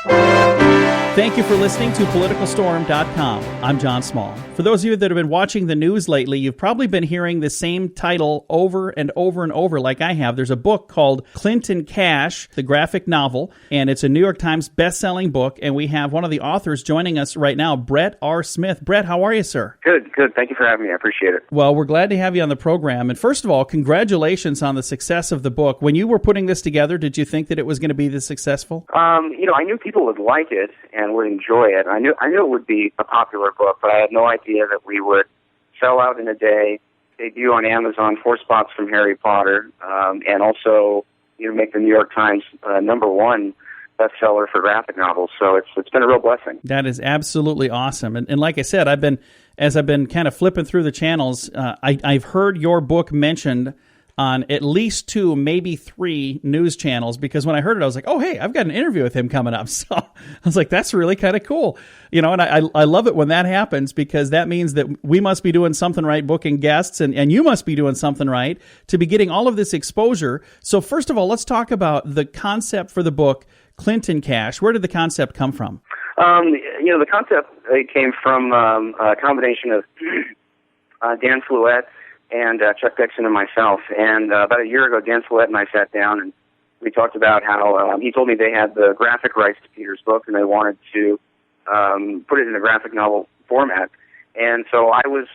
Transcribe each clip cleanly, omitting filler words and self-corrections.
Thank you for listening to PoliticalStorm.com. I'm John Small. For those of you that have been watching the news lately, you've probably been hearing the same title over and over and over like I have. There's a book called Clinton Cash, the graphic novel, and it's a New York Times best-selling book, and we have one of the authors joining us right now, Brett R. Smith. Brett, how are you, sir? Good. Thank you for having me. I appreciate it. Well, we're glad to have you on the program. And first of all, congratulations on the success of the book. When you were putting this together, did you think that it was going to be this successful? I knew people would like it and would enjoy it. I knew it would be a popular book, but I had no idea that we would sell out in a day, debut on Amazon, 4 spots from Harry Potter, and also make the New York Times #1 bestseller for graphic novels. So it's been a real blessing. That is absolutely awesome. And like I said, as I've been kind of flipping through the channels, I've heard your book mentioned on at least 2, maybe 3 news channels, because when I heard it, I was like, oh, hey, I've got an interview with him coming up. So I was like, that's really kind of cool. And I love it when that happens, because that means that we must be doing something right, booking guests, and you must be doing something right to be getting all of this exposure. So first of all, let's talk about the concept for the book, Clinton Cash. Where did the concept come from? The concept came from a combination of Dan Fluette and Chuck Dixon and myself. And about a year ago, Dan Fluette and I sat down and we talked about how he told me they had the graphic rights to Peter's book and they wanted to put it in a graphic novel format. And so I was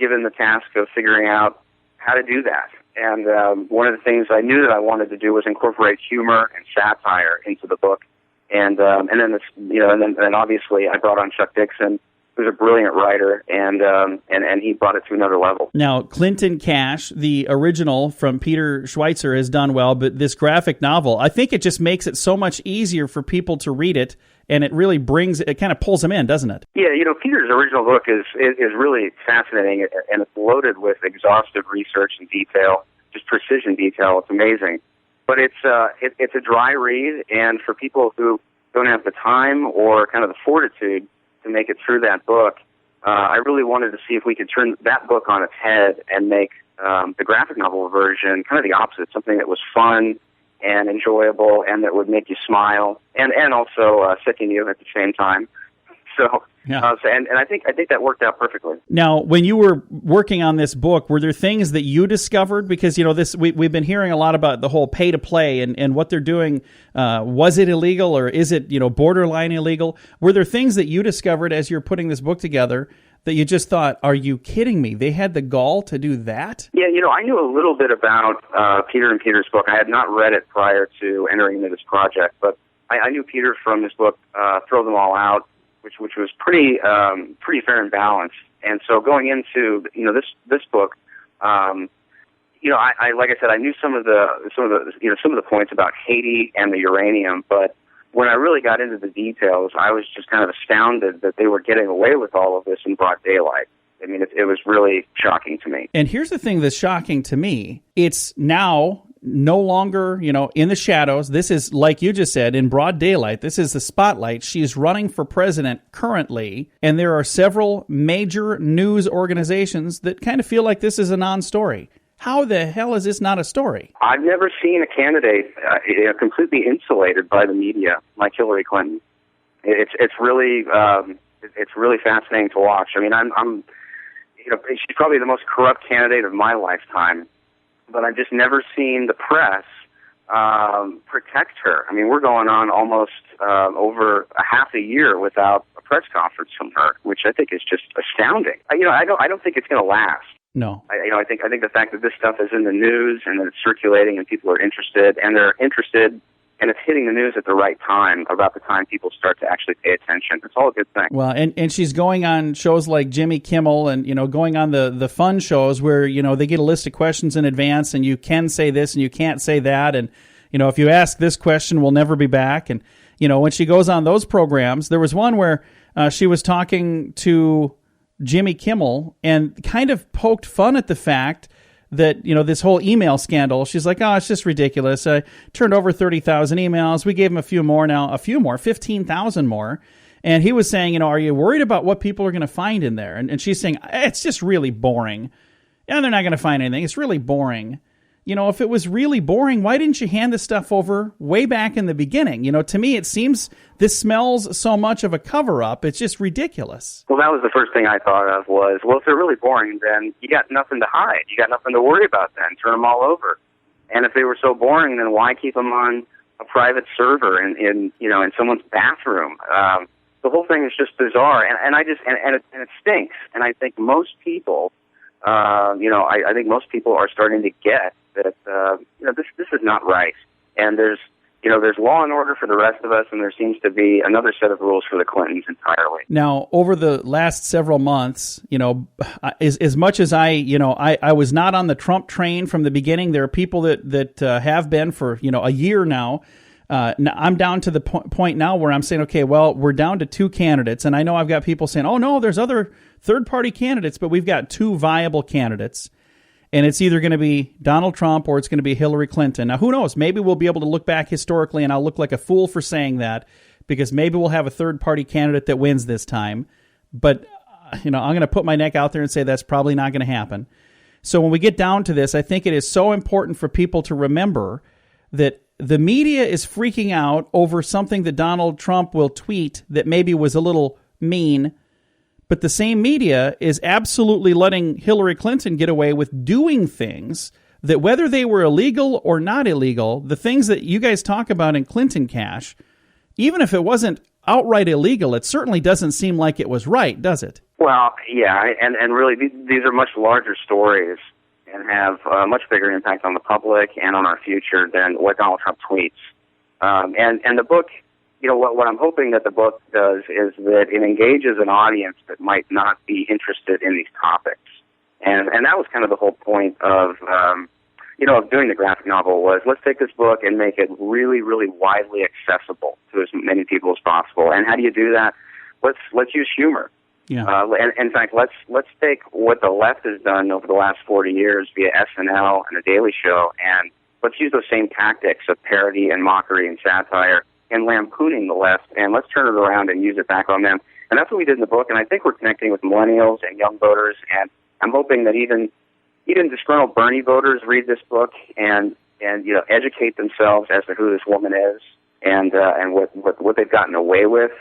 given the task of figuring out how to do that. And one of the things I knew that I wanted to do was incorporate humor and satire into the book. And then obviously I brought on Chuck Dixon, who's a brilliant writer, and he brought it to another level. Now, Clinton Cash, the original from Peter Schweitzer, has done well, but this graphic novel, I think it just makes it so much easier for people to read it, and it really it kind of pulls them in, doesn't it? Yeah, Peter's original book is really fascinating, and it's loaded with exhaustive research and detail, just precision detail. It's amazing. But it's a dry read, and for people who don't have the time or kind of the fortitude to make it through that book, I really wanted to see if we could turn that book on its head and make the graphic novel version kind of the opposite, something that was fun and enjoyable and that would make you smile and also sicken you at the same time. So, yeah. And I think that worked out perfectly. Now, when you were working on this book, were there things that you discovered? Because we've been hearing a lot about the whole pay to play and what they're doing. Was it illegal or is it borderline illegal? Were there things that you discovered as you're putting this book together that you just thought, are you kidding me? They had the gall to do that? Yeah, I knew a little bit about Peter and Peter's book. I had not read it prior to entering into this project, but I knew Peter from his book Throw Them All Out, which was pretty fair and balanced. And so going into this book, I like I said, I knew some of the points about Haiti and the uranium, but when I really got into the details, I was just kind of astounded that they were getting away with all of this in broad daylight. I mean, it was really shocking to me. And here's the thing that's shocking to me. It's now no longer, in the shadows. This is, like you just said, in broad daylight. This is the spotlight. She's running for president currently, and there are several major news organizations that kind of feel like this is a non-story. How the hell is this not a story? I've never seen a candidate completely insulated by the media like Hillary Clinton. It's really fascinating to watch. I mean, I'm she's probably the most corrupt candidate of my lifetime, but I've just never seen the press protect her. I mean, we're going on almost over a half a year without a press conference from her, which I think is just astounding. I don't think it's going to last. No. I think the fact that this stuff is in the news and that it's circulating and people are interested, and they're interested, and it's hitting the news at the right time, about the time people start to actually pay attention. It's all a good thing. Well, and she's going on shows like Jimmy Kimmel and, going on the fun shows where, they get a list of questions in advance and you can say this and you can't say that. And, if you ask this question, we'll never be back. And, when she goes on those programs, there was one where she was talking to Jimmy Kimmel and kind of poked fun at the fact that, this whole email scandal. She's like, oh, it's just ridiculous. I turned over 30,000 emails. We gave him a few more, 15,000 more. And he was saying, are you worried about what people are going to find in there? And she's saying, it's just really boring. Yeah, they're not going to find anything. It's really boring. if it was really boring, why didn't you hand this stuff over way back in the beginning? To me, it seems this smells so much of a cover-up. It's just ridiculous. Well, that was the first thing I thought of was, well, if they're really boring, then you got nothing to hide. You got nothing to worry about then. Turn them all over. And if they were so boring, then why keep them on a private server in someone's bathroom? The whole thing is just bizarre, and it stinks. And I think most people, I think most people are starting to get that this is not right, and there's law and order for the rest of us, and there seems to be another set of rules for the Clintons entirely. Now, over the last several months, as much as I was not on the Trump train from the beginning. There are people that have been for a year now. I'm down to the point now where I'm saying, okay, well, we're down to 2 candidates, and I know I've got people saying, oh no, there's other third-party candidates, but we've got 2 viable candidates. And it's either going to be Donald Trump or it's going to be Hillary Clinton. Now, who knows? Maybe we'll be able to look back historically, and I'll look like a fool for saying that, because maybe we'll have a third-party candidate that wins this time. But, I'm going to put my neck out there and say that's probably not going to happen. So when we get down to this, I think it is so important for people to remember that the media is freaking out over something that Donald Trump will tweet that maybe was a little mean, but the same media is absolutely letting Hillary Clinton get away with doing things that, whether they were illegal or not illegal, the things that you guys talk about in Clinton Cash, even if it wasn't outright illegal, it certainly doesn't seem like it was right, does it? Well, yeah, and really these are much larger stories and have a much bigger impact on the public and on our future than what Donald Trump tweets. And the book, what I'm hoping that the book does is that it engages an audience that might not be interested in these topics. And that was kind of the whole point of doing the graphic novel was, let's take this book and make it really, really widely accessible to as many people as possible. And how do you do that? Let's use humor. Yeah. And in fact, let's take what the left has done over the last 40 years via SNL and The Daily Show, and let's use those same tactics of parody and mockery and satire and lampooning the left, and let's turn it around and use it back on them. And that's what we did in the book, and I think we're connecting with millennials and young voters, and I'm hoping that even disgruntled Bernie voters read this book and educate themselves as to who this woman is and what they've gotten away with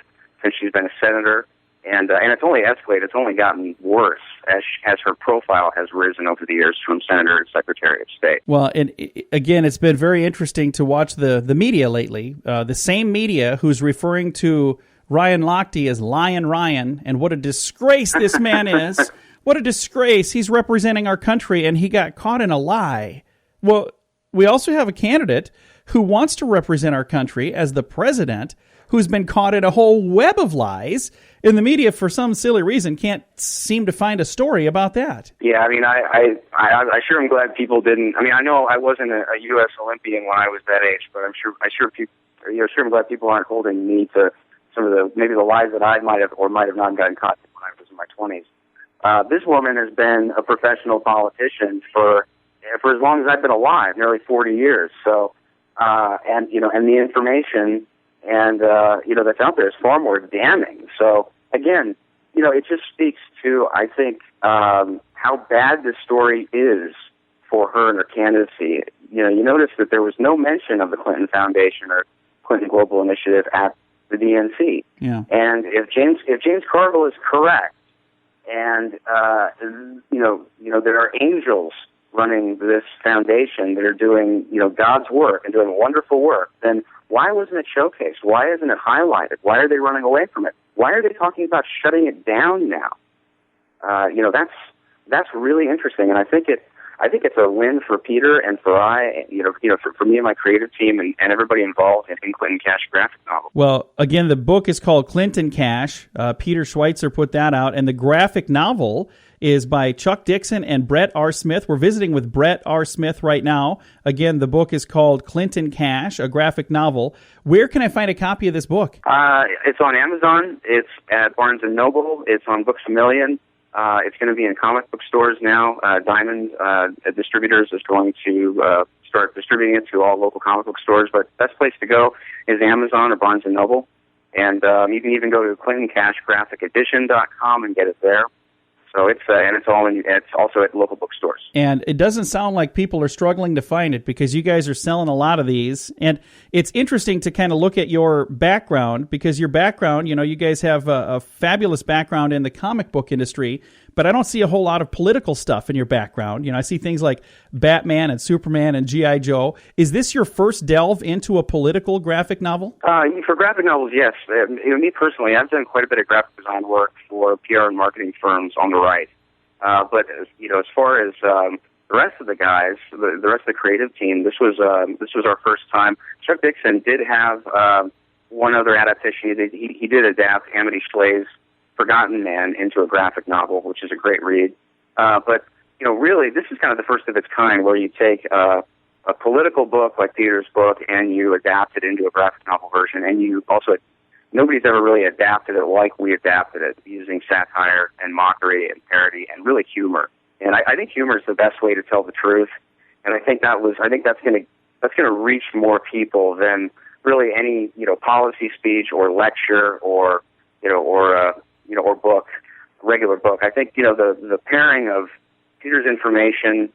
since she's been a senator. And it's only escalated. It's only gotten worse as her profile has risen over the years from senator to secretary of state. Well, and again, it's been very interesting to watch the media lately. The same media who's referring to Ryan Lochte as Lion Ryan, and what a disgrace this man is. What a disgrace. He's representing our country, and he got caught in a lie. Well, we also have a candidate who wants to represent our country as the president, who's been caught in a whole web of lies, and the media, for some silly reason, can't seem to find a story about that. Yeah, I mean, I sure am glad people didn't. I mean, I know I wasn't a U.S. Olympian when I was that age, but I'm glad people aren't holding me to some of the lies that I might have not gotten caught when I was in my 20s. This woman has been a professional politician for as long as I've been alive, nearly 40 years. So, and the information that's out there is far more damning. So again, it just speaks to, I think, how bad this story is for her and her candidacy. You notice that there was no mention of the Clinton Foundation or Clinton Global Initiative at the DNC. Yeah. And if James Carville is correct, and there are angels running this foundation that are doing God's work and doing wonderful work, then why wasn't it showcased? Why isn't it highlighted? Why are they running away from it? Why are they talking about shutting it down now? That's really interesting, and I think it's a win for Peter and for for me and my creative team and everybody involved in Clinton Cash graphic novel. Well, again, the book is called Clinton Cash. Peter Schweitzer put that out, and the graphic novel is by Chuck Dixon and Brett R. Smith. We're visiting with Brett R. Smith right now. Again, the book is called Clinton Cash, a graphic novel. Where can I find a copy of this book? It's on Amazon. It's at Barnes & Noble. It's on Books A Million. It's going to be in comic book stores now. Diamond Distributors is going to start distributing it to all local comic book stores. But best place to go is Amazon or Barnes & Noble. And you can even go to ClintonCashGraphicEdition.com and get it there. So it's it's also at local bookstores. And it doesn't sound like people are struggling to find it because you guys are selling a lot of these. And it's interesting to kind of look at your background because your background, you guys have a fabulous background in the comic book industry, but I don't see a whole lot of political stuff in your background. I see things like Batman and Superman and G.I. Joe. Is this your first delve into a political graphic novel? For graphic novels, yes. Me personally, I've done quite a bit of graphic design work for PR and marketing firms on the right. But as far as the rest of the guys, the rest of the creative team, this was our first time. Chuck Dixon did have one other adaptation. He did adapt Amity Slay's Forgotten Man into a graphic novel, which is a great read. But really, this is kind of the first of its kind, where you take a political book like Peter's book and you adapt it into a graphic novel version, and you also nobody's ever really adapted it like we adapted it, using satire and mockery and parody and really humor. And I think humor is the best way to tell the truth. And I think that's going to reach more people than really any policy speech or lecture or book, regular book. I think the pairing of Peter's information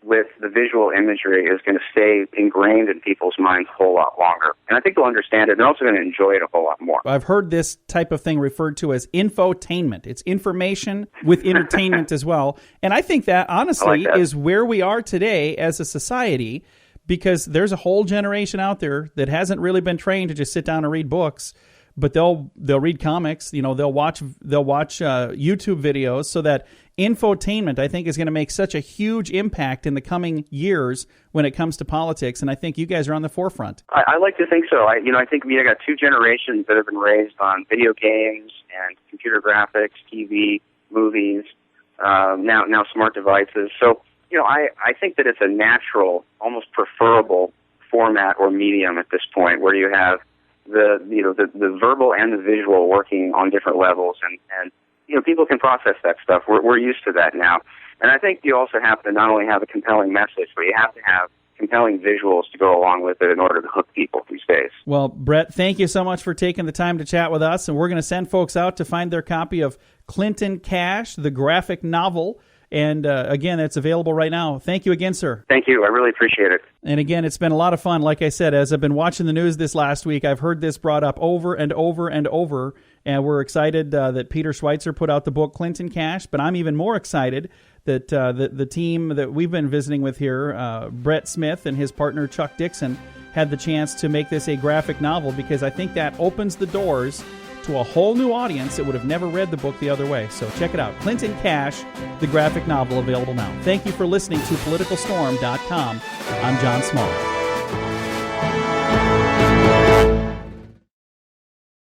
with the visual imagery is going to stay ingrained in people's minds a whole lot longer. And I think they'll understand it. They're also going to enjoy it a whole lot more. I've heard this type of thing referred to as infotainment. It's information with entertainment as well. And I think that, honestly, is where we are today as a society, because there's a whole generation out there that hasn't really been trained to just sit down and read books. But they'll read comics, they'll watch YouTube videos, so that infotainment, I think, is going to make such a huge impact in the coming years when it comes to politics. And I think you guys are on the forefront. I like to think so. I think we got two generations that have been raised on video games and computer graphics, TV, movies, now smart devices. So I think that it's a natural, almost preferable format or medium at this point, where you have the verbal and the visual working on different levels, and people can process that stuff. We're used to that now. And I think you also have to not only have a compelling message, but you have to have compelling visuals to go along with it in order to hook people these days. Well, Brett, thank you so much for taking the time to chat with us, and we're going to send folks out to find their copy of Clinton Cash, the graphic novel. And again, it's available right now. Thank you again, sir. Thank you. I really appreciate it. And again, it's been a lot of fun. Like I said, as I've been watching the news this last week, I've heard this brought up over and over and over. And we're excited that Peter Schweitzer put out the book Clinton Cash. But I'm even more excited that the team that we've been visiting with here, Brett Smith and his partner Chuck Dixon, had the chance to make this a graphic novel, because I think that opens the doors to a whole new audience that would have never read the book the other way. So check it out. Clinton Cash, the graphic novel, available now. Thank you for listening to PoliticalStorm.com. I'm John Small.